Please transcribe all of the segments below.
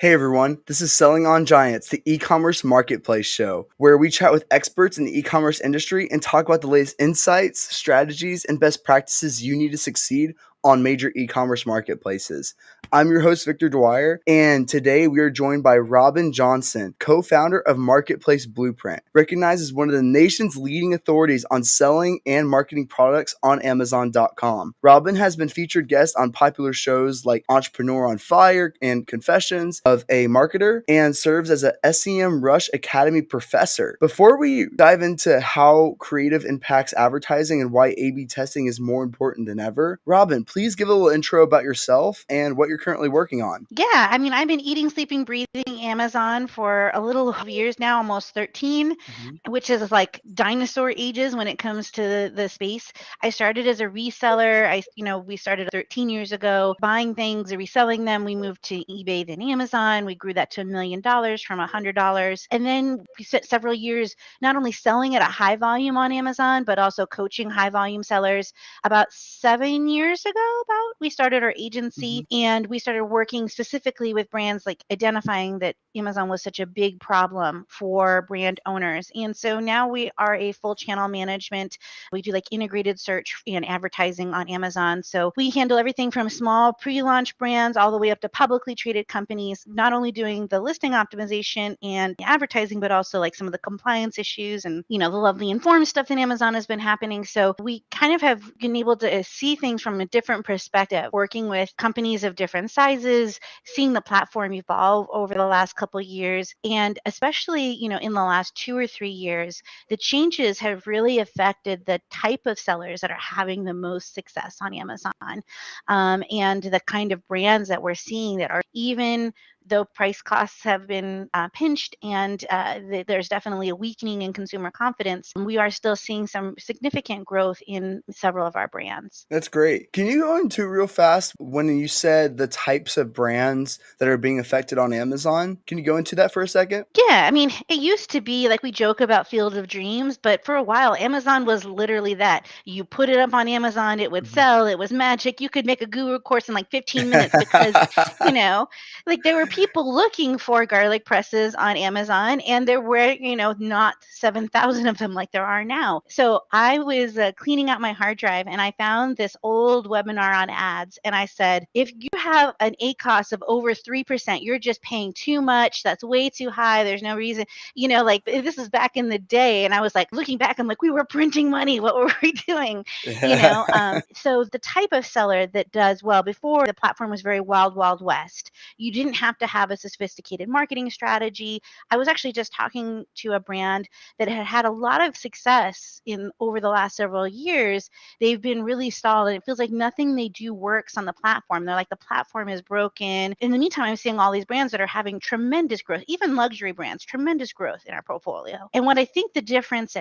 Hey everyone, this is Selling on Giants, the e-commerce marketplace show, where we chat with experts in the e-commerce industry and talk about the latest insights, strategies, and best practices you need to succeed on major e-commerce marketplaces. I'm your host, Victor Dwyer, and today we are joined by Robin Johnson, co-founder of Marketplace Blueprint, recognized as one of the nation's leading authorities on selling and marketing products on Amazon.com. Robin has been featured guest on popular shows like Entrepreneur on Fire and Confessions of a Marketer, and serves as a SEM Rush Academy professor. Before we dive into how creative impacts advertising and why A/B testing is more important than ever, Robin, please give a little intro about yourself and what you're currently working on. Yeah, I've been eating, sleeping, breathing Amazon for a little over years now, almost 13, Mhm. which is like dinosaur ages when it comes to the space. I started as a reseller. We started 13 years ago buying things and reselling them. We moved to eBay, then Amazon. We grew that to $1 million from $100. And then we spent several years not only selling at a high volume on Amazon, but also coaching high volume sellers. About 7 years ago, we started our agency Mhm. and we started working specifically with brands, like identifying that Amazon was such a big problem for brand owners. And so now we are a full channel management. We do like integrated search and advertising on Amazon. So we handle everything from small pre-launch brands all the way up to publicly traded companies, not only doing the listing optimization and advertising, but also like some of the compliance issues and, the lovely informed stuff that Amazon has been happening. So we kind of have been able to see things from a different perspective, working with companies of different sizes, seeing the platform evolve over the last couple of years. And especially, in the last 2 or 3 years, the changes have really affected the type of sellers that are having the most success on Amazon, and the kind of brands that we're seeing that are, even though price costs have been pinched and there's definitely a weakening in consumer confidence, we are still seeing some significant growth in several of our brands. That's great. Can you go into real fast when you said the types of brands that are being affected on Amazon? Can you go into that for a second? Yeah, it used to be like we joke about Field of Dreams, but for a while, Amazon was literally that. You put it up on Amazon, it would Mhm. sell, it was magic. You could make a guru course in like 15 minutes because, you know, like there were people looking for garlic presses on Amazon, and there were, not 7,000 of them like there are now. So I was cleaning out my hard drive and I found this old webinar on ads, and I said, if you have an ACOS of over 3%, you're just paying too much. That's way too high. There's no reason, like this is back in the day. And I was like, looking back, I'm like, we were printing money. What were we doing? So the type of seller that does well, before the platform was very wild, wild west. You didn't have to have a sophisticated marketing strategy. I was actually just talking to a brand that had had a lot of success in over the last several years. They've been really stalled, and it feels like nothing they do works on the platform. They're like, the platform is broken. In the meantime, I'm seeing all these brands that are having tremendous growth, even luxury brands, tremendous growth in our portfolio. And what I think the difference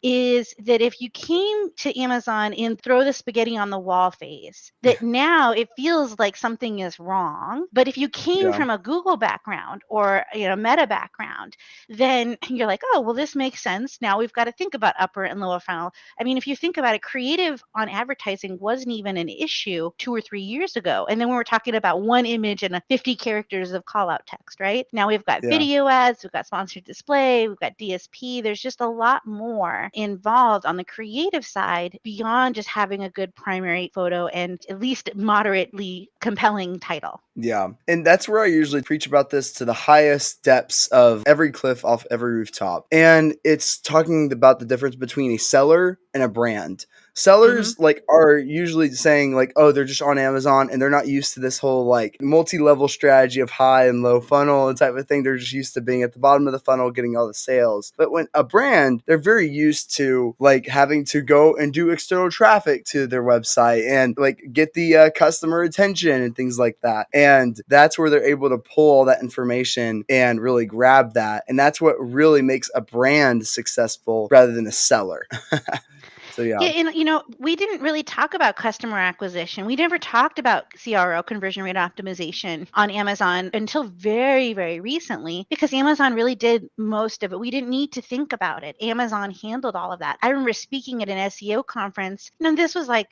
is that if you came to Amazon in throw the spaghetti on the wall phase, that now it feels like something is wrong. But if you came Yeah. from a Google background or Meta background, then you're like, oh, well, this makes sense. Now we've got to think about upper and lower funnel. If you think about it, creative on advertising wasn't even an issue 2 or 3 years ago. And then we were talking about one image and 50 characters of call out text, right? Now we've got Yeah. video ads, we've got sponsored display, we've got DSP. There's just a lot more involved on the creative side beyond just having a good primary photo and at least moderately compelling title. Yeah. And that's where I usually preach about this to the highest depths of every cliff off every rooftop. And it's talking about the difference between a seller and a brand. Mm-hmm. Sellers are usually saying oh, they're just on Amazon and they're not used to this whole multi-level strategy of high and low funnel and type of thing. They're just used to being at the bottom of the funnel getting all the sales. But when a brand, they're very used to having to go and do external traffic to their website and get the customer attention and things like that. And that's where they're able to pull all that information and really grab that. And that's what really makes a brand successful rather than a seller. So yeah. Yeah, and we didn't really talk about customer acquisition. We never talked about CRO, conversion rate optimization, on Amazon until very, very recently because Amazon really did most of it. We didn't need to think about it. Amazon handled all of that. I remember speaking at an SEO conference, and this was like,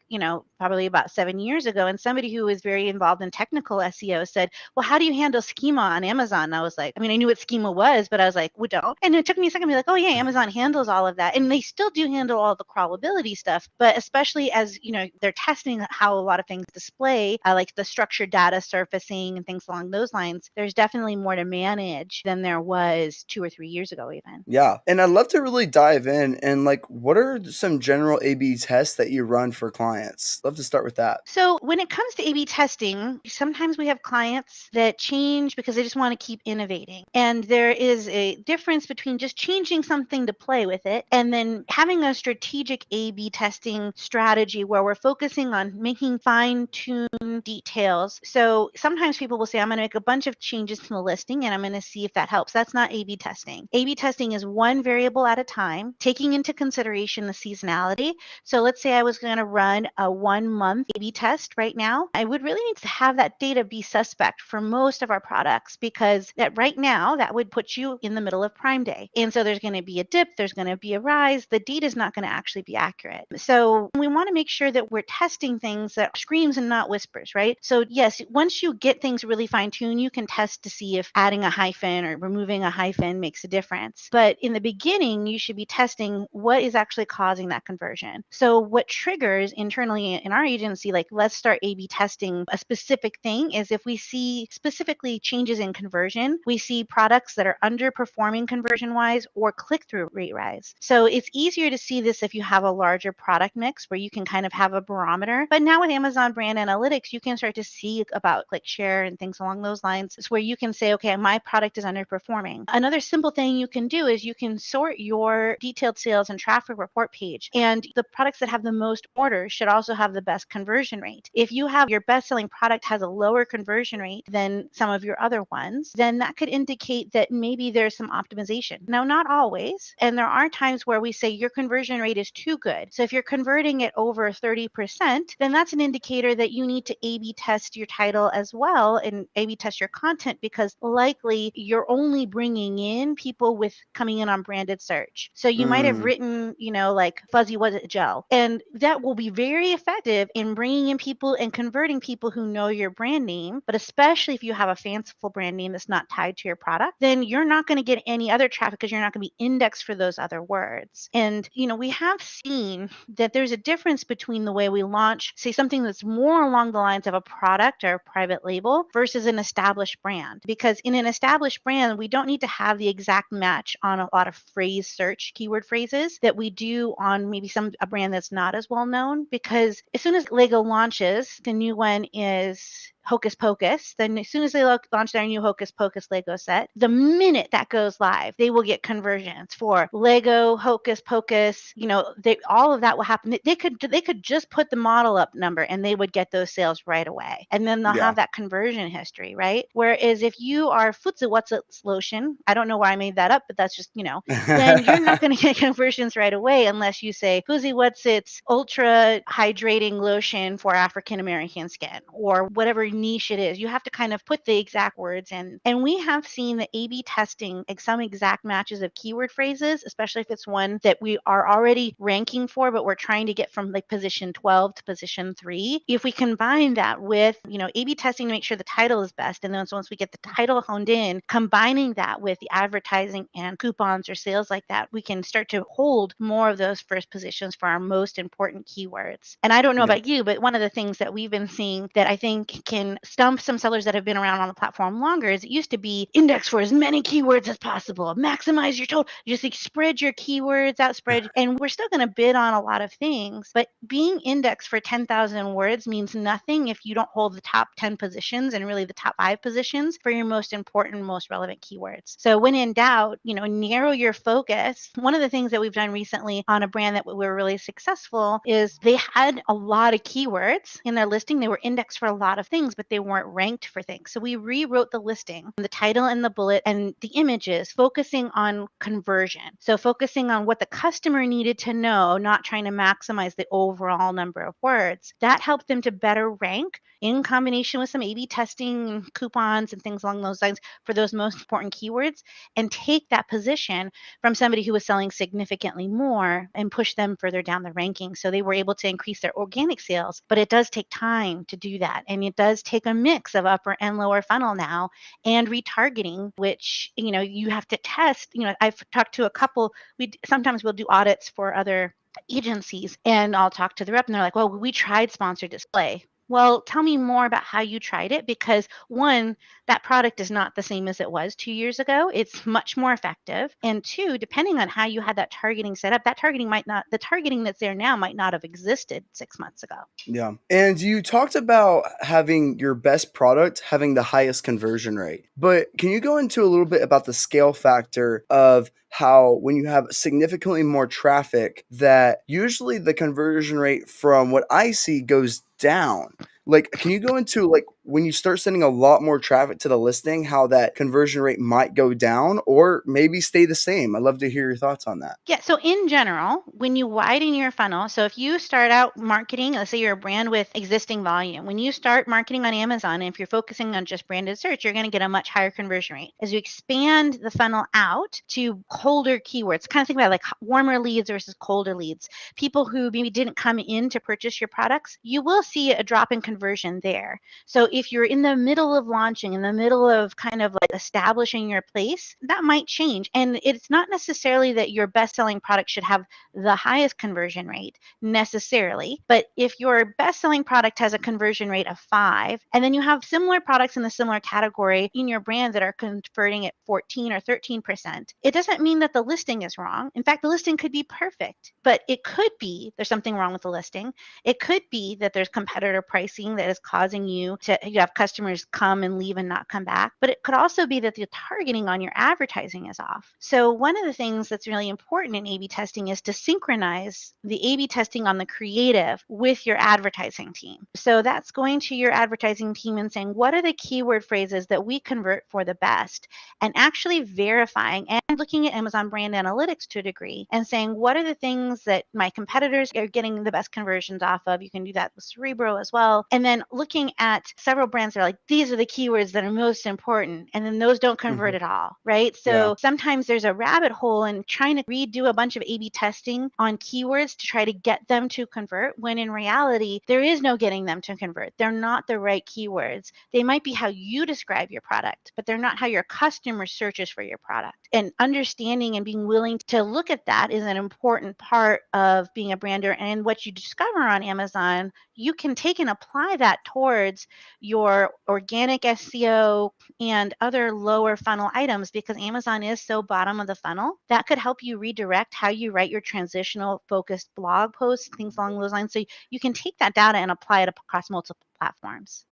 probably about 7 years ago, and somebody who was very involved in technical SEO said, well, how do you handle schema on Amazon? And I was like, I mean, I knew what schema was, but I was like, we don't. And it took me a second to be like, oh yeah, Amazon handles all of that. And they still do handle all the crawlability stuff, but especially as, they're testing how a lot of things display, like the structured data surfacing and things along those lines, there's definitely more to manage than there was 2 or 3 years ago even. Yeah. And I'd love to really dive in and like what are some general A/B tests that you run for clients? Love to start with that. So when it comes to A/B testing, sometimes we have clients that change because they just want to keep innovating. And there is a difference between just changing something to play with it and then having a strategic A/B testing strategy where we're focusing on making fine-tuned details. So sometimes people will say, I'm going to make a bunch of changes to the listing and I'm going to see if that helps. That's not A/B testing. A/B testing is one variable at a time, taking into consideration the seasonality. So let's say I was going to run a 1 month A/B test right now. I would really need to have that data be suspect for most of our products because that right now that would put you in the middle of Prime Day. And so there's going to be a dip, there's going to be a rise. The data is not going to actually be accurate. So we want to make sure that we're testing things that are screams and not whispers, right? So yes, once you get things really fine tuned, you can test to see if adding a hyphen or removing a hyphen makes a difference. But in the beginning, you should be testing what is actually causing that conversion. So what triggers internally in our agency, like let's start A/B testing a specific thing, is if we see specifically changes in conversion, we see products that are underperforming conversion wise or click-through rate rise. So it's easier to see this if you have a larger product mix where you can kind of have a barometer. But now with Amazon Brand Analytics, you can start to see about click share and things along those lines. It's where you can say, okay, my product is underperforming. Another simple thing you can do is you can sort your detailed sales and traffic report page, and the products that have the most orders should also have the best conversion rate. If you have your best-selling product has a lower conversion rate than some of your other ones, then that could indicate that maybe there's some optimization. Now, not always, and there are times where we say your conversion rate is too good. So if you're converting at over 30%, then that's an indicator that you need to A/B test your title as well and A/B test your content because likely you're only bringing in people with coming in on branded search. So you might have written, like fuzzy was it gel, and that will be very effective in bringing in people and converting people who know your brand name. But especially if you have a fanciful brand name that's not tied to your product, then you're not going to get any other traffic because you're not going to be indexed for those other words. And we have seen that there's a difference between the way we launch, say, something that's more along the lines of a product or a private label versus an established brand. Because in an established brand, we don't need to have the exact match on a lot of phrase search keyword phrases that we do on maybe a brand that's not as well known. Because as soon as Lego launches, the new one is Hocus Pocus. Then as soon as they launch their new Hocus Pocus Lego set, the minute that goes live, they will get conversions for Lego, Hocus Pocus. All of that will happen. They could just put the model up number and they would get those sales right away. And then they'll Yeah. have that conversion history, right? Whereas if you are Futsu What's It's lotion, I don't know why I made that up, but that's just, then you're not going to get conversions right away unless you say Futsu What's It's ultra hydrating lotion for African American skin or whatever niche it is. You have to kind of put the exact words in. And we have seen the A/B testing some exact matches of keyword phrases, especially if it's one that we are already ranking for, but we're trying to get from like position 12 to position 3. If we combine that with, A/B testing to make sure the title is best, and then once we get the title honed in, combining that with the advertising and coupons or sales like that, we can start to hold more of those first positions for our most important keywords. And I don't know Yeah. about you, but one of the things that we've been seeing that I think can stump some sellers that have been around on the platform longer is it used to be index for as many keywords as possible, maximize your total, just like spread your keywords out, and we're still going to bid on a lot of things, but being indexed for 10,000 words means nothing if you don't hold the top 10 positions and really the top 5 positions for your most important, most relevant keywords. So when in doubt, narrow your focus. One of the things that we've done recently on a brand that we were really successful is they had a lot of keywords in their listing. They were indexed for a lot of things, things, but they weren't ranked for things. So we rewrote the listing, the title and the bullet and the images, focusing on conversion. So focusing on what the customer needed to know, not trying to maximize the overall number of words. That helped them to better rank in combination with some A/B testing, coupons, and things along those lines for those most important keywords, and take that position from somebody who was selling significantly more and push them further down the ranking. So they were able to increase their organic sales, but it does take time to do that. And it does take a mix of upper and lower funnel now and retargeting, which, you have to test. I've talked to a couple, sometimes we'll do audits for other agencies, and I'll talk to the rep and they're like, well, we tried sponsored display. Well, tell me more about how you tried it, because one, that product is not the same as it was 2 years ago. It's much more effective. And two, depending on how you had that targeting set up, the targeting that's there now might not have existed 6 months ago. Yeah. And you talked about having your best product having the highest conversion rate. But can you go into a little bit about the scale factor of how when you have significantly more traffic that usually the conversion rate from what I see goes down? Like, can you go into like when you start sending a lot more traffic to the listing, how that conversion rate might go down or maybe stay the same? I'd love to hear your thoughts on that. Yeah. So in general, when you widen your funnel, so if you start out marketing, let's say you're a brand with existing volume, when you start marketing on Amazon, and if you're focusing on just branded search, you're going to get a much higher conversion rate. As you expand the funnel out to colder keywords, kind of think about like warmer leads versus colder leads, people who maybe didn't come in to purchase your products, you will see a drop in conversion there. So if you're in the middle of launching, in the middle of kind of like establishing your place, that might change. And it's not necessarily that your best-selling product should have the highest conversion rate necessarily. But if your best-selling product has a conversion rate of 5, and then you have similar products in the similar category in your brand that are converting at 14 or 13%, it doesn't mean that the listing is wrong. In fact, the listing could be perfect, but it could be there's something wrong with the listing. It could be that there's competitor pricing that is causing you have customers come and leave and not come back. But it could also be that the targeting on your advertising is off. So one of the things that's really important in A/B testing is to synchronize the A/B testing on the creative with your advertising team. So that's going to your advertising team and saying, what are the keyword phrases that we convert for the best? And actually verifying and looking at Amazon brand analytics to a degree and saying, what are the things that my competitors are getting the best conversions off of? You can do that with Cerebro as well. And then looking at several brands that are like, these are the keywords that are most important. And then those don't convert Mhm. at all, right? Yeah. So sometimes there's a rabbit hole in trying to redo a bunch of A/B testing on keywords to try to get them to convert, when in reality, there is no getting them to convert. They're not the right keywords. They might be how you describe your product, but they're not how your customer searches for your product. And understanding and being willing to look at that is an important part of being a brander. And what you discover on Amazon, you can take and apply that towards your organic SEO and other lower funnel items, because Amazon is so bottom of the funnel. That could help you redirect how you write your transitional focused blog posts, things along those lines. So you can take that data and apply it across multiple platforms.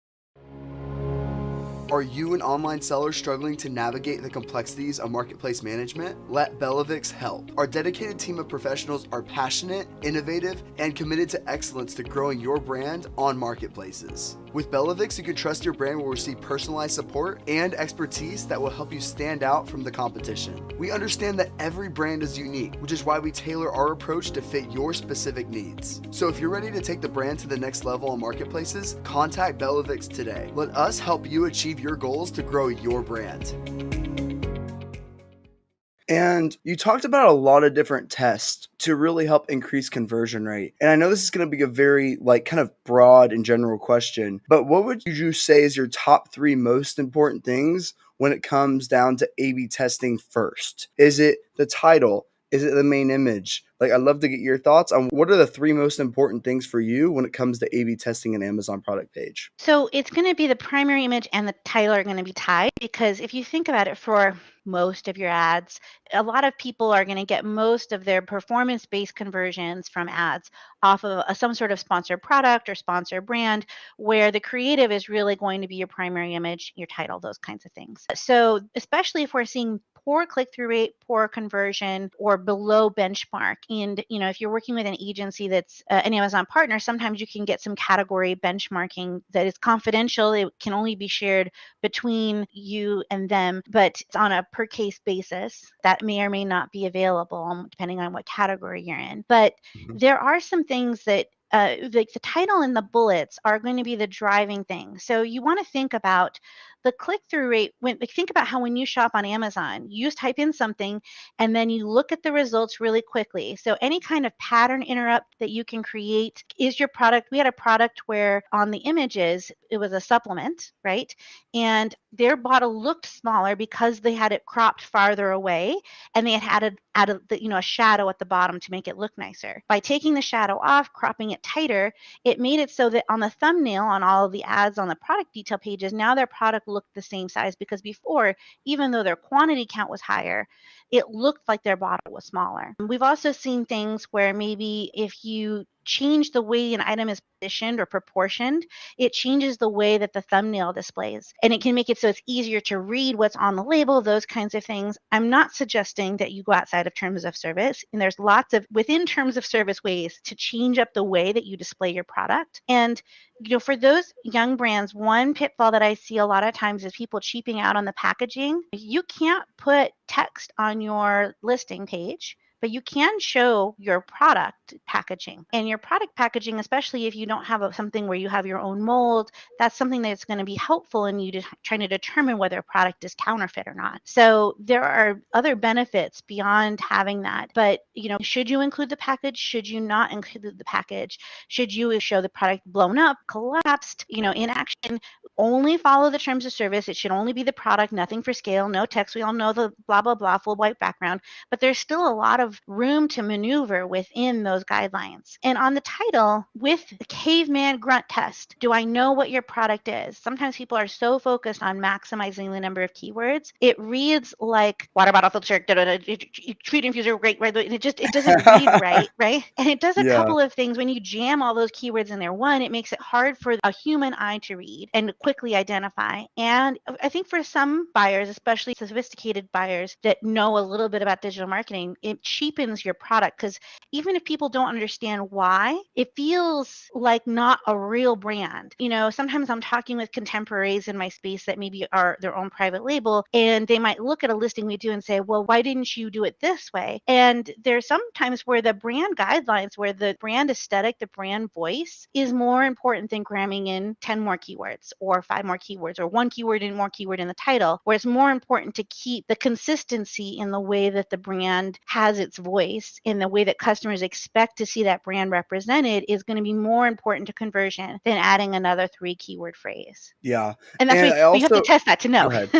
Are you an online seller struggling to navigate the complexities of marketplace management? Let Bellavix help. Our dedicated team of professionals are passionate, innovative, and committed to excellence to growing your brand on marketplaces. With Bellavix, you can trust your brand will receive personalized support and expertise that will help you stand out from the competition. We understand that every brand is unique, which is why we tailor our approach to fit your specific needs. So if you're ready to take the brand to the next level on marketplaces, contact Bellavix today. Let us help you achieve your goals to grow your brand. And you talked about a lot of different tests to really help increase conversion rate. And I know this is going to be a very kind of broad and general question, but what would you say is your top 3 most important things when it comes down to A/B testing first? Is it the title? Is it the main image? I'd love to get your thoughts on what are the 3 most important things for you when it comes to A/B testing an Amazon product page. So it's going to be the primary image and the title are going to be tied, because if you think about it, for most of your ads, a lot of people are going to get most of their performance-based conversions from ads off of some sort of sponsored product or sponsored brand, where the creative is really going to be your primary image, your title, those kinds of things. So especially if we're seeing poor click-through rate, poor conversion, or below benchmark. And, if you're working with an agency that's an Amazon partner, sometimes you can get some category benchmarking that is confidential. It can only be shared between you and them, but it's on a per case basis that may or may not be available depending on what category you're in. But Mhm. there are some things that like the title and the bullets are going to be the driving thing. So you want to think about the click-through rate. Think about how when you shop on Amazon, you just type in something and then you look at the results really quickly. So any kind of pattern interrupt that you can create is your product. We had a product where on the images it was a supplement, right? And their bottle looked smaller because they had it cropped farther away, and they had added a shadow at the bottom to make it look nicer. By taking the shadow off, cropping it tighter, it made it so that on the thumbnail, on all of the ads on the product detail pages, now their product looked the same size, because before, even though their quantity count was higher, it looked like their bottle was smaller. We've also seen things where maybe if you change the way an item is positioned or proportioned, it changes the way that the thumbnail displays. And it can make it so it's easier to read what's on the label, those kinds of things. I'm not suggesting that you go outside of terms of service. And there's lots of within terms of service ways to change up the way that you display your product. And for those young brands, one pitfall that I see a lot of times is people cheaping out on the packaging. You can't put text on your listing page, but you can show your product packaging. And your product packaging, especially if you don't have something where you have your own mold, that's something that's going to be helpful in you trying to determine whether a product is counterfeit or not. So there are other benefits beyond having that. But, should you include the package? Should you not include the package? Should you show the product blown up, collapsed, in action? Only follow the terms of service. It should only be the product, nothing for scale, no text. We all know the blah, blah, blah, full white background, but there's still a lot of room to maneuver within those guidelines. And on the title, with the caveman grunt test, do I know what your product is? Sometimes people are so focused on maximizing the number of keywords. It reads like water bottle filter, treat infuser, great, right? It doesn't read right, right? And it does a Yeah. couple of things. When you jam all those keywords in there, one, it makes it hard for a human eye to read and quickly identify. And I think for some buyers, especially sophisticated buyers that know a little bit about digital marketing, it cheapens your product, because even if people don't understand why, it feels like not a real brand. Sometimes I'm talking with contemporaries in my space that maybe are their own private label, and they might look at a listing we do and say, well, why didn't you do it this way? And there's sometimes where the brand guidelines, where the brand aesthetic, the brand voice is more important than cramming in 10 more keywords or 5 more keywords or one keyword and more keyword in the title, where it's more important to keep the consistency in the way that the brand has its voice, in the way that customers expect to see that brand represented, is going to be more important to conversion than adding another 3 keyword phrase. Yeah. And that's And why, I but you have to also test that to Go know. ahead.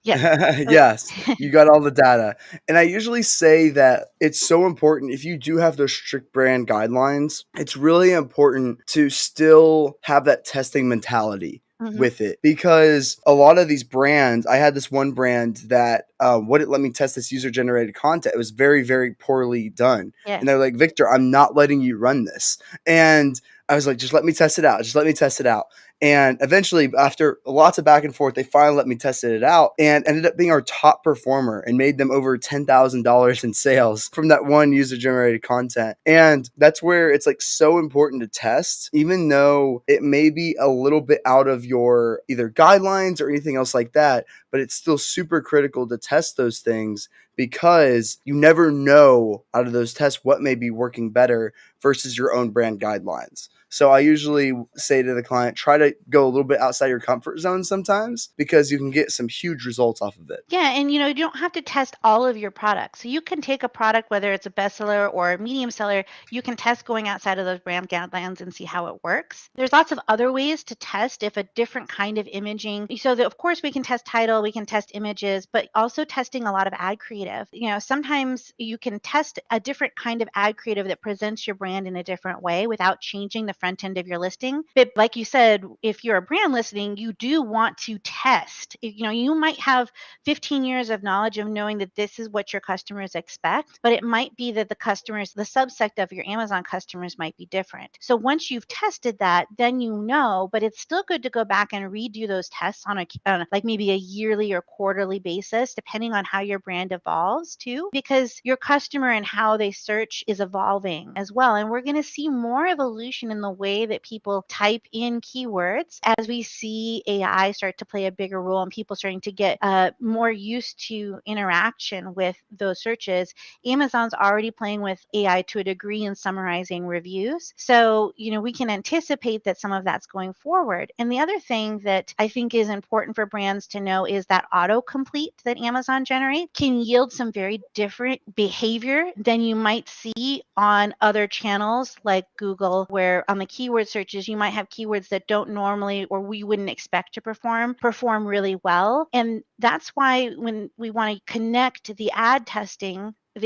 Yes. Oh, Yes, you got all the data. And I usually say that it's so important if you do have those strict brand guidelines, it's really important to still have that testing mentality mhm. with it, because a lot of these brands, I had this one brand that wouldn't let me test this user generated content. It was very, very poorly done. And Yes. they're like, Victor, I'm not letting you run this. And I was like, just let me test it out. Just let me test it out. And eventually, after lots of back and forth, they finally let me test it out and ended up being our top performer and made them over $10,000 in sales from that one user generated content. And that's where it's like so important to test, even though it may be a little bit out of your either guidelines or anything else like that, but it's still super critical to test those things, because you never know out of those tests what may be working better versus your own brand guidelines. So I usually say to the client, try to go a little bit outside your comfort zone sometimes, because you can get some huge results off of it. Yeah, and you don't have to test all of your products. So you can take a product, whether it's a bestseller or a medium seller, you can test going outside of those brand guidelines and see how it works. There's lots of other ways to test if a different kind of imaging. So that, of course, we can test title, we can test images, but also testing a lot of ad creative creative. Sometimes you can test a different kind of ad creative that presents your brand in a different way without changing the front end of your listing. But like you said, if you're a brand listening, you do want to test. You might have 15 years of knowledge of knowing that this is what your customers expect, but it might be that the subsect of your Amazon customers might be different. So once you've tested that, then but it's still good to go back and redo those tests on like maybe a yearly or quarterly basis, depending on how your brand evolves too, because your customer and how they search is evolving as well. And we're going to see more evolution in the way that people type in keywords as we see AI start to play a bigger role and people starting to get more used to interaction with those searches. Amazon's already playing with AI to a degree in summarizing reviews. So, we can anticipate that some of that's going forward. And the other thing that I think is important for brands to know is that autocomplete that Amazon generates can yield some very different behavior than you might see on other channels like Google, where on the keyword searches, you might have keywords that don't normally or we wouldn't expect to perform really well. And that's why when we want to connect the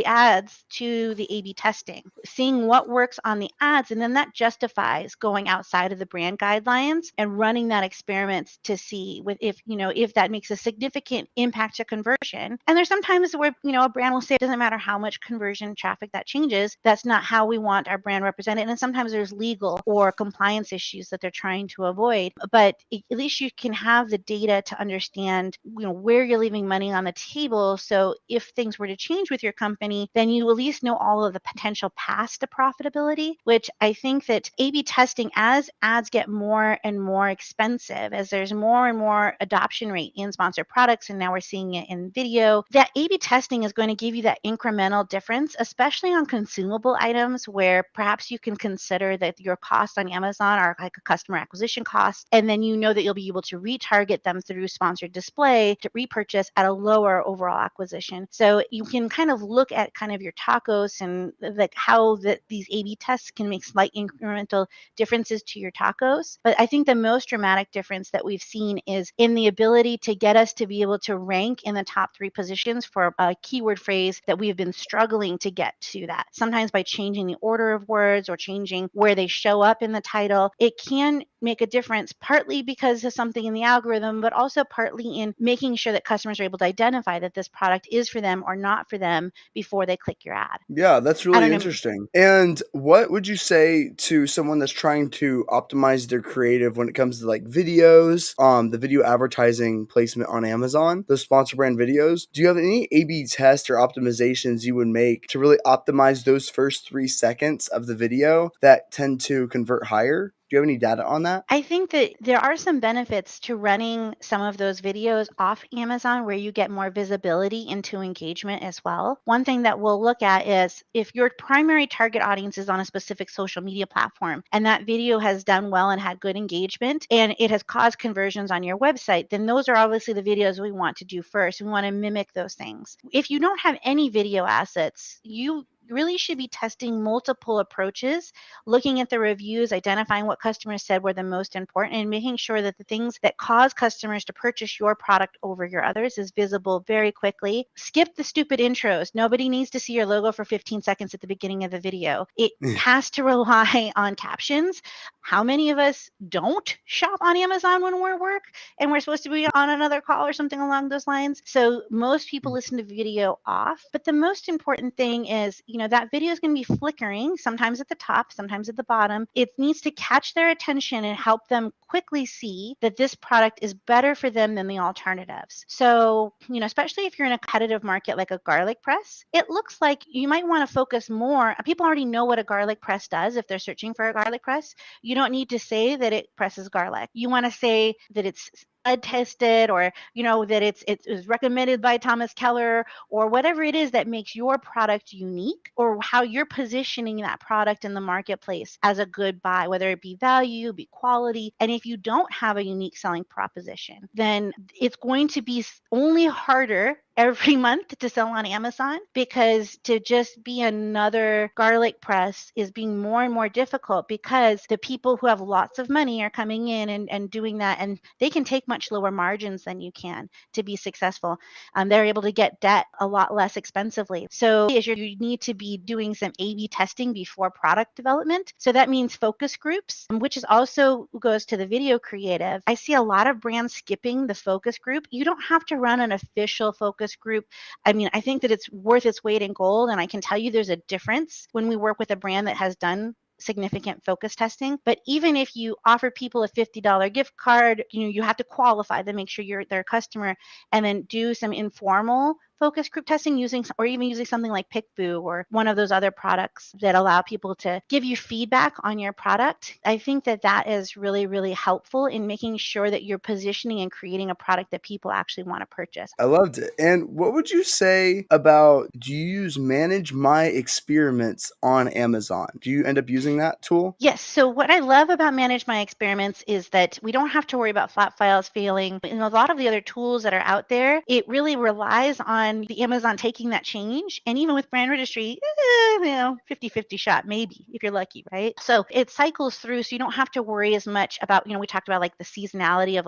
ads to the A/B testing, seeing what works on the ads, and then that justifies going outside of the brand guidelines and running that experiment to see if that makes a significant impact to conversion. And there's sometimes where a brand will say it doesn't matter how much conversion traffic that changes. That's not how we want our brand represented. And sometimes there's legal or compliance issues that they're trying to avoid. But at least you can have the data to understand where you're leaving money on the table. So if things were to change with your company, then you at least know all of the potential paths to profitability, which I think that A/B testing, as ads get more and more expensive, as there's more and more adoption rate in sponsored products, and now we're seeing it in video, that A/B testing is going to give you that incremental difference, especially on consumable items where perhaps you can consider that your costs on Amazon are like a customer acquisition cost, and then that you'll be able to retarget them through sponsored display to repurchase at a lower overall acquisition. So you can kind of look at kind of your tacos and like how these A/B tests can make slight incremental differences to your tacos. But I think the most dramatic difference that we've seen is in the ability to get us to be able to rank in the top 3 positions for a keyword phrase that we've been struggling to get to that. Sometimes by changing the order of words or changing where they show up in the title, it can make a difference, partly because of something in the algorithm, but also partly in making sure that customers are able to identify that this product is for them or not for them before they click your ad. Yeah, that's I really don't know. interesting. And what would you say to someone that's trying to optimize their creative when it comes to like videos, the video advertising placement on Amazon, those sponsor brand videos? Do you have any A/B tests or optimizations you would make to really optimize those first 3 seconds of the video that tend to convert higher? Do you have any data on that? I think that there are some benefits to running some of those videos off Amazon where you get more visibility into engagement as well. One thing that we'll look at is if your primary target audience is on a specific social media platform and that video has done well and had good engagement and it has caused conversions on your website, then those are obviously the videos we want to do first. We want to mimic those things. If you don't have any video assets, you really should be testing multiple approaches, looking at the reviews, identifying what customers said were the most important, and making sure that the things that cause customers to purchase your product over your others is visible very quickly. Skip the stupid intros. Nobody needs to see your logo for 15 seconds at the beginning of the video. It has to rely on captions. How many of us don't shop on Amazon when we're at work and we're supposed to be on another call or something along those lines? So most people listen to video off, but the most important thing is, that video is going to be flickering, sometimes at the top, sometimes at the bottom. It needs to catch their attention and help them quickly see that this product is better for them than the alternatives. So, especially if you're in a competitive market like a garlic press, it looks like you might want to focus more. People already know what a garlic press does if they're searching for a garlic press. You don't need to say that it presses garlic. You want to say that it's tested, or that it was recommended by Thomas Keller, or whatever it is that makes your product unique, or how you're positioning that product in the marketplace as a good buy, whether it be value, be quality. And if you don't have a unique selling proposition, then it's going to be only harder every month to sell on Amazon, because to just be another garlic press is being more and more difficult because the people who have lots of money are coming in and doing that, and they can take much lower margins than you can to be successful. They're able to get debt a lot less expensively. So you need to be doing some A/B testing before product development. So that means focus groups, which is also goes to the video creative. I see a lot of brands skipping the focus group. You don't have to run an official focus group. I mean, I think that it's worth its weight in gold, and I can tell you there's a difference when we work with a brand that has done significant focus testing. But even if you offer people a $50 gift card, you have to qualify them, make sure you're their customer, and then do some informal focus group testing or even using something like PickBoo or one of those other products that allow people to give you feedback on your product. I think that that is really, really helpful in making sure that you're positioning and creating a product that people actually want to purchase. I loved it. And what would you say about, do you use Manage My Experiments on Amazon? Do you end up using that tool? Yes. So what I love about Manage My Experiments is that we don't have to worry about flat files failing. In a lot of the other tools that are out there, it really relies on the Amazon taking that change. And even with brand registry, 50-50 shot, maybe, if you're lucky, right? So it cycles through. So you don't have to worry as much about, we talked about like the seasonality of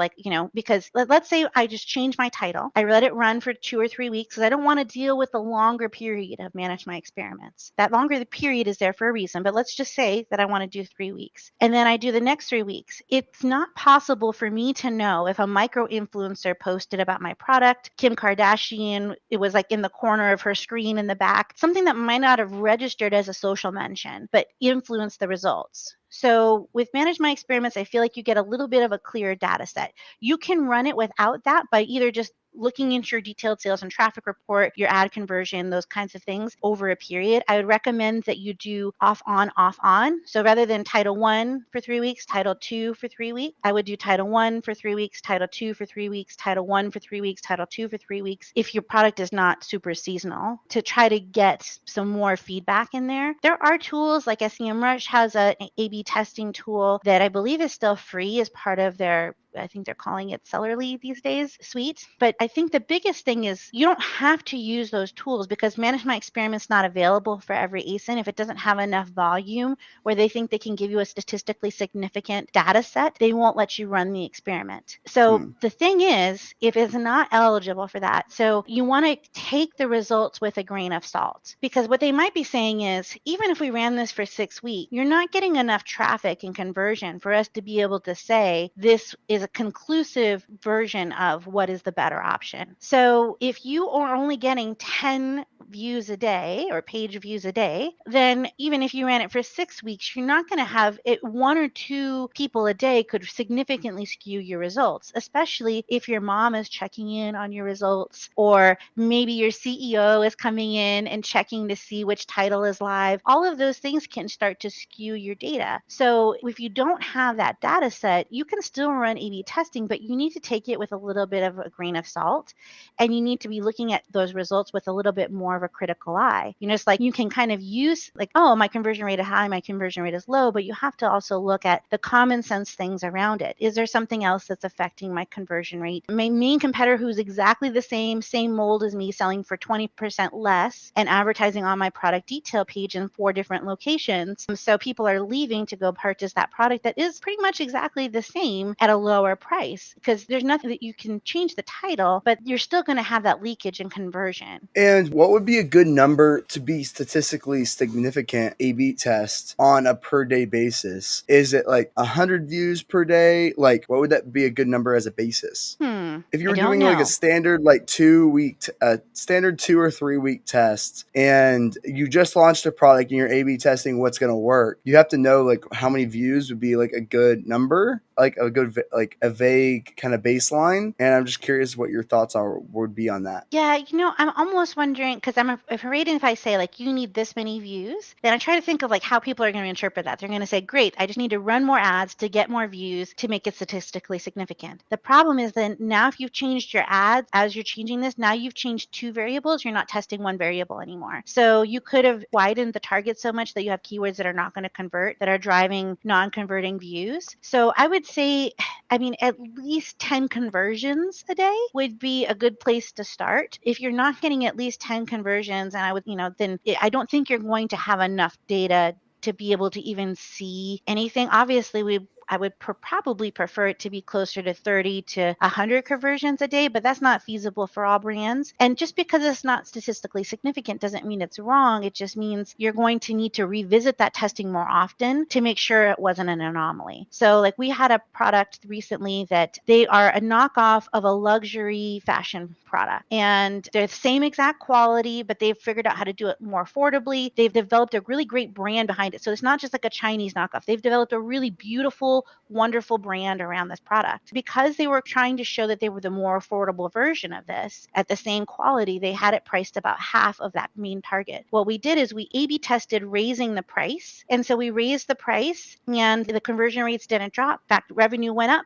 because let's say I just change my title. I let it run for 2 or 3 weeks because I don't want to deal with the longer period of Manage My Experiments. That longer the period is there for a reason. But let's just say that I want to do 3 weeks. And then I do the next 3 weeks. It's not possible for me to know if a micro influencer posted about my product, Kim Kardashian, it was like in the corner of her screen in the back, something that might not have registered as a social mention, but influenced the results. So with Manage My Experiments, I feel like you get a little bit of a clear data set. You can run it without that by either just looking into your detailed sales and traffic report, your ad conversion, those kinds of things over a period. I would recommend that you do off on, off on. So rather than title 1 for 3 weeks, title 2 for 3 weeks, I would do title 1 for 3 weeks, title 2 for 3 weeks, title 1 for 3 weeks, title 2 for 3 weeks, if your product is not super seasonal, to try to get some more feedback in there. There are tools like SEMrush has an A/B testing tool that I believe is still free as part of their, I think they're calling it Sellerly these days, suite. But I think the biggest thing is you don't have to use those tools because Manage My Experiment's not available for every ASIN. If it doesn't have enough volume where they think they can give you a statistically significant data set, they won't let you run the experiment. So the thing is, if it's not eligible for that, so you want to take the results with a grain of salt, because what they might be saying is, even if we ran this for 6 weeks, you're not getting enough traffic and conversion for us to be able to say this is a conclusive version of what is the better option. So if you are only getting 10 views a day or page views a day, then even if you ran it for 6 weeks, you're not going to have it. 1 or 2 people a day could significantly skew your results, especially if your mom is checking in on your results, or maybe your CEO is coming in and checking to see which title is live. All of those things can start to skew your data. So if you don't have that data set, you can still run A/B testing, but you need to take it with a little bit of a grain of salt, and you need to be looking at those results with a little bit more of a critical eye. It's like you can kind of use like, oh, my conversion rate is high, my conversion rate is low, but you have to also look at the common sense things around it. Is there something else that's affecting my conversion rate? My main competitor, who's exactly the same mold as me, selling for 20% less and advertising on my product detail page in 4 different locations. So people are leaving to go purchase that product that is pretty much exactly the same at a lower price, because there's nothing that you can change the title, but you're still going to have that leakage in conversion. And what would be a good number to be statistically significant A/B test on a per day basis? Is it like 100 views per day? Like, what would that be a good number as a basis? If you I were don't doing like a know. standard like 2 week, standard 2 or 3 week test, and you just launched a product and you're A/B testing what's going to work, you have to know like how many views would be like a good number, like a good like a vague kind of baseline. And I'm just curious what your thoughts are would be on that. Yeah, I'm almost wondering, because I'm afraid if I say like you need this many views, then I try to think of like how people are going to interpret that. They're going to say, great, I just need to run more ads to get more views to make it statistically significant. The problem is then now now if you've changed your ads as you're changing this, now you've changed 2 variables. You're not testing 1 variable anymore. So you could have widened the target so much that you have keywords that are not going to convert, that are driving non-converting views. So I would say, I mean, at least 10 conversions a day would be a good place to start. If you're not getting at least 10 conversions, and I would, then I don't think you're going to have enough data to be able to even see anything. Obviously, I would probably prefer it to be closer to 30 to 100 conversions a day, but that's not feasible for all brands. And just because it's not statistically significant doesn't mean it's wrong. It just means you're going to need to revisit that testing more often to make sure it wasn't an anomaly. So like we had a product recently that they are a knockoff of a luxury fashion product, and they're the same exact quality, but they've figured out how to do it more affordably. They've developed a really great brand behind it. So it's not just like a Chinese knockoff. They've developed a really beautiful, wonderful brand around this product. Because they were trying to show that they were the more affordable version of this at the same quality, they had it priced about half of that main target. What we did is we A/B tested raising the price. And so we raised the price and the conversion rates didn't drop. In fact, revenue went up,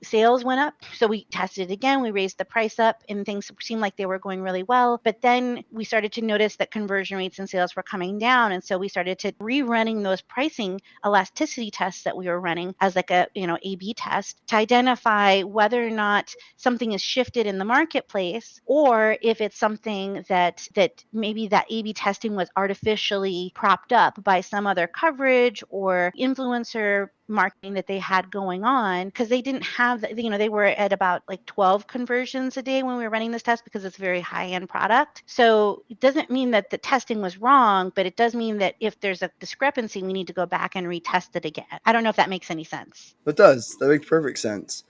sales went up. So we tested it again. We raised the price up and things seemed like they were going really well. But then we started to notice that conversion rates and sales were coming down. And so we started to rerunning those pricing elasticity tests that we were running as like a A/B test to identify whether or not something is shifted in the marketplace, or if it's something that maybe that A/B testing was artificially propped up by some other coverage or influencer marketing that they had going on, because they didn't have they were at about like 12 conversions a day when we were running this test, because it's a very high-end product. So it doesn't mean that the testing was wrong, but it does mean that if there's a discrepancy, we need to go back and retest it again. I don't know if that makes any sense. That does. That makes perfect sense.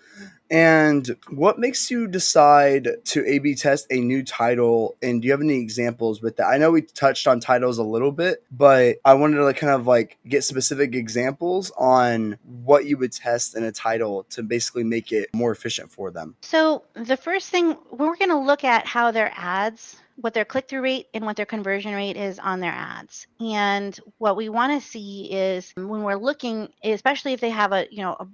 And what makes you decide to A/B test a new title? And do you have any examples with that? I know we touched on titles a little bit, but I wanted to kind of get specific examples on what you would test in a title to basically make it more efficient for them. So the first thing, we're going to look at how their ads, what their click-through rate and what their conversion rate is on their ads. And what we want to see is when we're looking, especially if they have a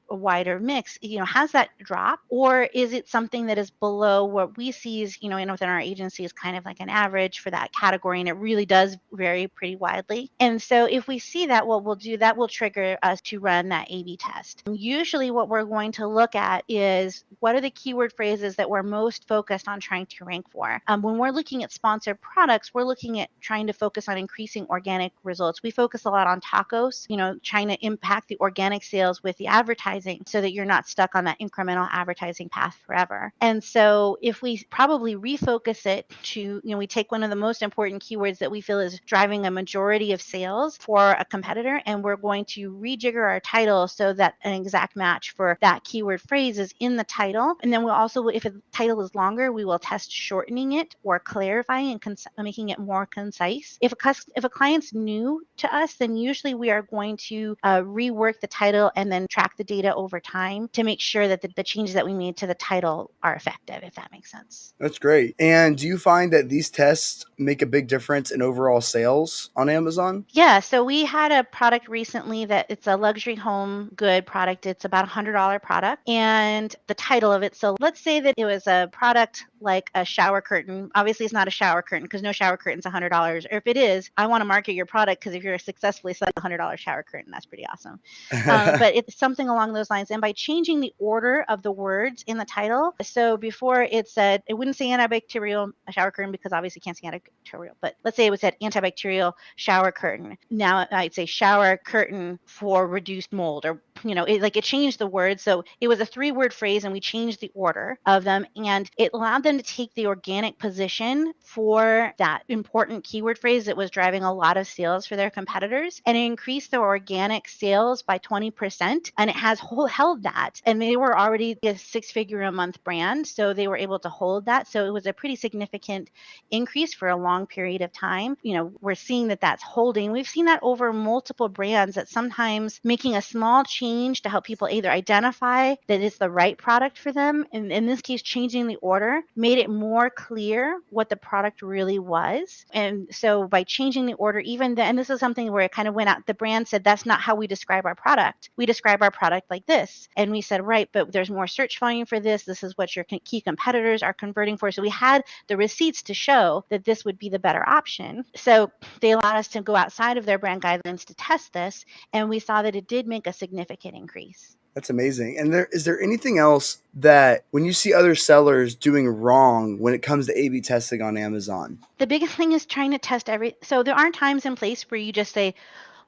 wider mix, has that drop, or is it something that is below what we see is, within our agency is kind of like an average for that category, and it really does vary pretty widely. And so if we see that, what we'll do, that will trigger us to run that A/B test. Usually what we're going to look at is what are the keyword phrases that we're most focused on trying to rank for. When we're looking at sponsored products, we're looking at trying to focus on increasing organic results. We focus a lot on tacos, trying to impact the organic sales with the advertising so that you're not stuck on that incremental advertising path forever. And so if we probably refocus it to, we take one of the most important keywords that we feel is driving a majority of sales for a competitor, and we're going to rejigger our title so that an exact match for that keyword phrase is in the title. And then we'll also, if a title is longer, we will test shortening it or clarifying and making it more concise. If a client's new to us, then usually we are going to rework the title and then track the data over time to make sure that the changes that we made to the title are effective, if that makes sense. That's great. And do you find that these tests make a big difference in overall sales on Amazon? Yeah, so we had a product recently that it's a luxury home good product. It's about $100 product, and the title of it. So let's say that it was a product like a shower curtain. Obviously, it's not a shower curtain because no shower curtain's $100. Or if it is, I want to market your product, because if you're successfully selling a $100 shower curtain, that's pretty awesome. But it's something along those lines. And by changing the order of the words in the title, so before it said, it wouldn't say antibacterial shower curtain because obviously you can't say antibacterial, but let's say it said antibacterial shower curtain. Now I'd say shower curtain for reduced mold, or it changed the word. So it was a 3-word phrase, and we changed the order of them, and it allowed them to take the organic position for that important keyword phrase that was driving a lot of sales for their competitors, and it increased their organic sales by 20%, and it has held that. And they were already a 6-figure a month brand, so they were able to hold that. So it was a pretty significant increase for a long period of time. We're seeing that that's holding. We've seen that over multiple brands, that sometimes making a small change to help people either identify that it's the right product for them, and in this case, changing the order, made it more clear what the product really was. And so by changing the order, even then, and this is something where it kind of went out, the brand said, that's not how we describe our product. We describe our product like this. And we said, right, but there's more search volume for this. This is what your key competitors are converting for. So we had the receipts to show that this would be the better option. So they allowed us to go outside of their brand guidelines to test this. And we saw that it did make a significant increase. That's amazing. And is there anything else that when you see other sellers doing wrong when it comes to A/B testing on Amazon? The biggest thing is trying to test so there aren't times and place where you just say,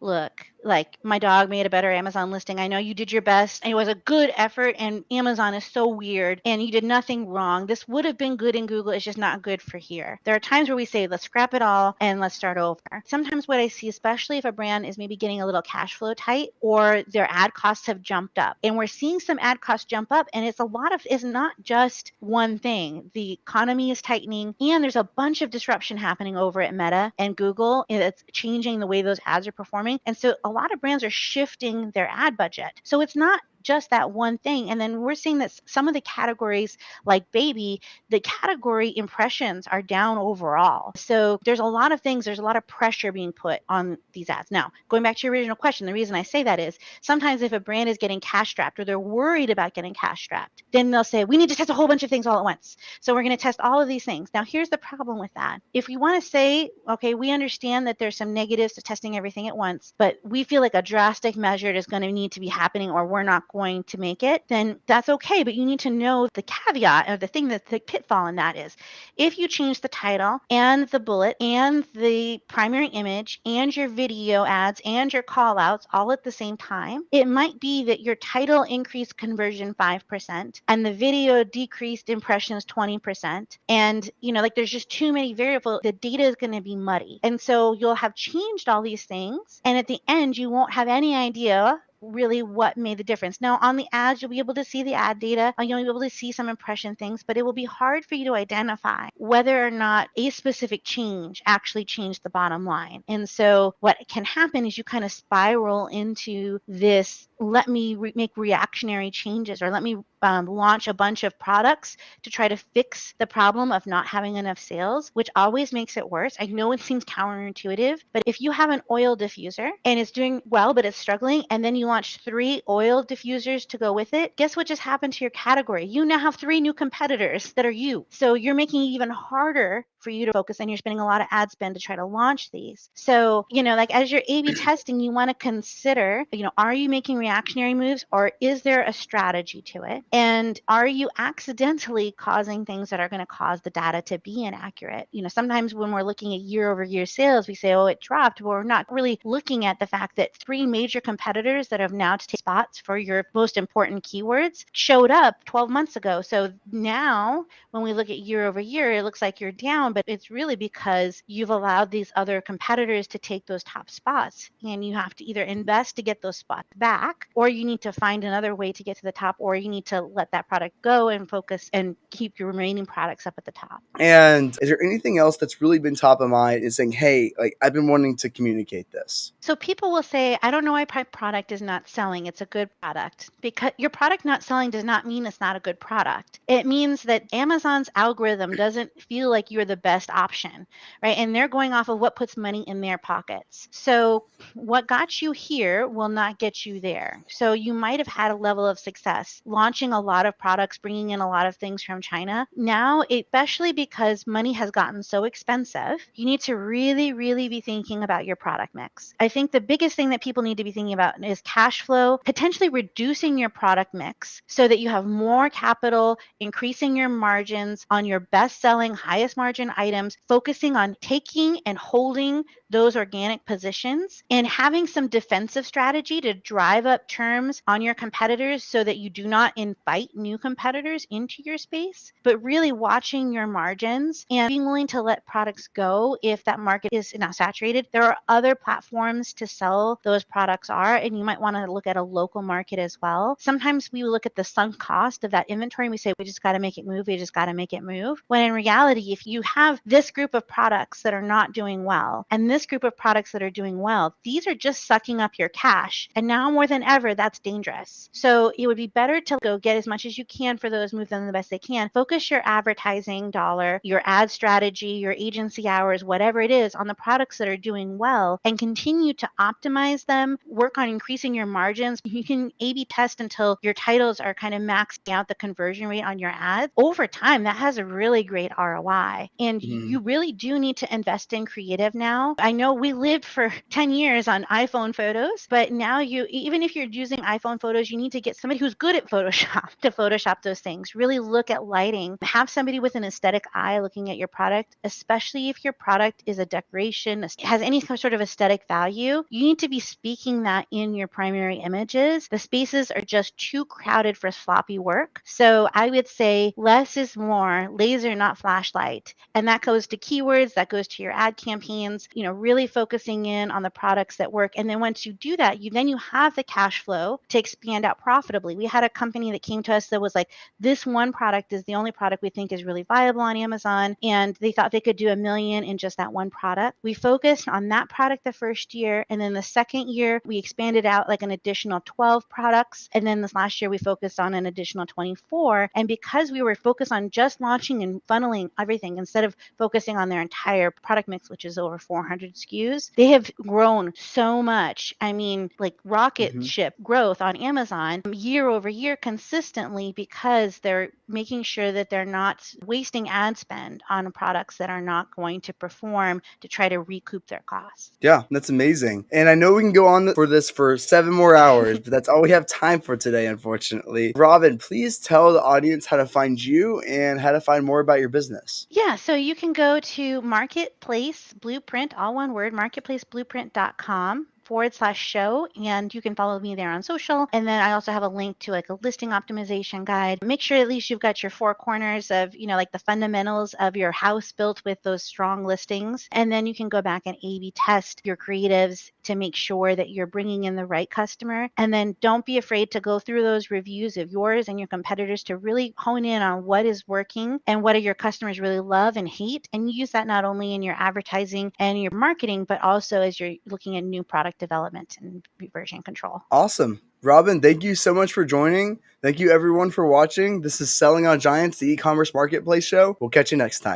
look, like my dog made a better Amazon listing. I know you did your best. And it was a good effort, and Amazon is so weird and you did nothing wrong. This would have been good in Google. It's just not good for here. There are times where we say, let's scrap it all and let's start over. Sometimes what I see, especially if a brand is maybe getting a little cash flow tight or their ad costs have jumped up, and we're seeing some ad costs jump up, and it's not just one thing. The economy is tightening and there's a bunch of disruption happening over at Meta and Google. And it's changing the way those ads are performing. And so a lot of brands are shifting their ad budget. So it's not just that one thing. And then we're seeing that some of the categories like baby, the category impressions are down overall. So there's a lot of things, there's a lot of pressure being put on these ads. Now, going back to your original question, the reason I say that is sometimes if a brand is getting cash strapped or they're worried about getting cash strapped, then they'll say, we need to test a whole bunch of things all at once. So we're going to test all of these things. Now, here's the problem with that. If we want to say, okay, we understand that there's some negatives to testing everything at once, but we feel like a drastic measure is going to need to be happening or we're not going to make it, then that's okay. But you need to know the caveat or the thing that the pitfall in that is if you change the title and the bullet and the primary image and your video ads and your call outs all at the same time, it might be that your title increased conversion 5% and the video decreased impressions 20%. And, like there's just too many variables. The data is going to be muddy. And so you'll have changed all these things. And at the end, you won't have any idea really what made the difference. Now, on the ads, you'll be able to see the ad data. You'll be able to see some impression things, but it will be hard for you to identify whether or not a specific change actually changed the bottom line. And so what can happen is you kind of spiral into this, let me make reactionary changes, or let me launch a bunch of products to try to fix the problem of not having enough sales, which always makes it worse. I know it seems counterintuitive, but if you have an oil diffuser and it's doing well, but it's struggling, and then you launch 3 oil diffusers to go with it, guess what just happened to your category? You now have 3 new competitors that are you. So you're making it even harder for you to focus, and you're spending a lot of ad spend to try to launch these. So, like as you're A/B testing, you want to consider, are you making reactionary moves, or is there a strategy to it? And are you accidentally causing things that are going to cause the data to be inaccurate? Sometimes when we're looking at year over year sales, we say, oh, it dropped, but we're not really looking at the fact that 3 major competitors that have now taken spots for your most important keywords showed up 12 months ago. So now when we look at year over year, it looks like you're down, but it's really because you've allowed these other competitors to take those top spots. And you have to either invest to get those spots back, or you need to find another way to get to the top, or you need to let that product go and focus and keep your remaining products up at the top. And is there anything else that's really been top of mind in saying, hey, like I've been wanting to communicate this? So people will say, I don't know why my product is not selling. It's a good product. Because your product not selling does not mean it's not a good product. It means that Amazon's algorithm doesn't feel like you're the best option, right? And they're going off of what puts money in their pockets. So what got you here will not get you there. So you might have had a level of success launching a lot of products, bringing in a lot of things from China. Now, especially because money has gotten so expensive, you need to really, really be thinking about your product mix. I think the biggest thing that people need to be thinking about is cash flow, potentially reducing your product mix so that you have more capital, increasing your margins on your best-selling, highest margin items, focusing on taking and holding those organic positions, and having some defensive strategy to drive up terms on your competitors so that you do not invite new competitors into your space, but really watching your margins and being willing to let products go if that market is now saturated. There are other platforms to sell those products and you might want want to look at a local market as well. Sometimes we look at the sunk cost of that inventory and we say, we just got to make it move. We just got to make it move. When in reality, if you have this group of products that are not doing well and this group of products that are doing well, these are just sucking up your cash. And now more than ever, that's dangerous. So it would be better to go get as much as you can for those, move them the best they can. Focus your advertising dollar, your ad strategy, your agency hours, whatever it is, on the products that are doing well, and continue to optimize them, work on increasing your margins. You can A/B test until your titles are kind of maxing out the conversion rate on your ads. Over time, that has a really great ROI. And you really do need to invest in creative now. I know we lived for 10 years on iPhone photos, but now even if you're using iPhone photos, you need to get somebody who's good at Photoshop to Photoshop those things. Really look at lighting. Have somebody with an aesthetic eye looking at your product, especially if your product is a decoration, has any sort of aesthetic value. You need to be speaking that in your primary images. The spaces are just too crowded for sloppy work. So I would say less is more, laser, not flashlight. And that goes to keywords, that goes to your ad campaigns, really focusing in on the products that work. And then once you do that, you have the cash flow to expand out profitably. We had a company that came to us that was like, this one product is the only product we think is really viable on Amazon. And they thought they could do $1 million in just that one product. We focused on that product the first year. And then the second year, we expanded out like an additional 12 products. And then this last year, we focused on an additional 24. And because we were focused on just launching and funneling everything instead of focusing on their entire product mix, which is over 400 SKUs, they have grown so much. I mean, like rocket ship growth on Amazon year over year consistently, because they're making sure that they're not wasting ad spend on products that are not going to perform to try to recoup their costs. Yeah, that's amazing. And I know we can go on for this for 7 more hours, but that's all we have time for today, unfortunately. Robin, please tell the audience how to find you and how to find more about your business. Yeah, so you can go to Marketplace Blueprint, all one word, marketplaceblueprint.com/show, and you can follow me there on social. And then I also have a link to like a listing optimization guide. Make sure at least you've got your 4 corners of, like the fundamentals of your house built with those strong listings. And then you can go back and A/B test your creatives to make sure that you're bringing in the right customer. And then don't be afraid to go through those reviews of yours and your competitors to really hone in on what is working and what do your customers really love and hate. And you use that not only in your advertising and your marketing, but also as you're looking at new product development and version control. Awesome. Robin, thank you so much for joining. Thank you everyone for watching. This is Selling on Giants, the e-commerce marketplace show. We'll catch you next time.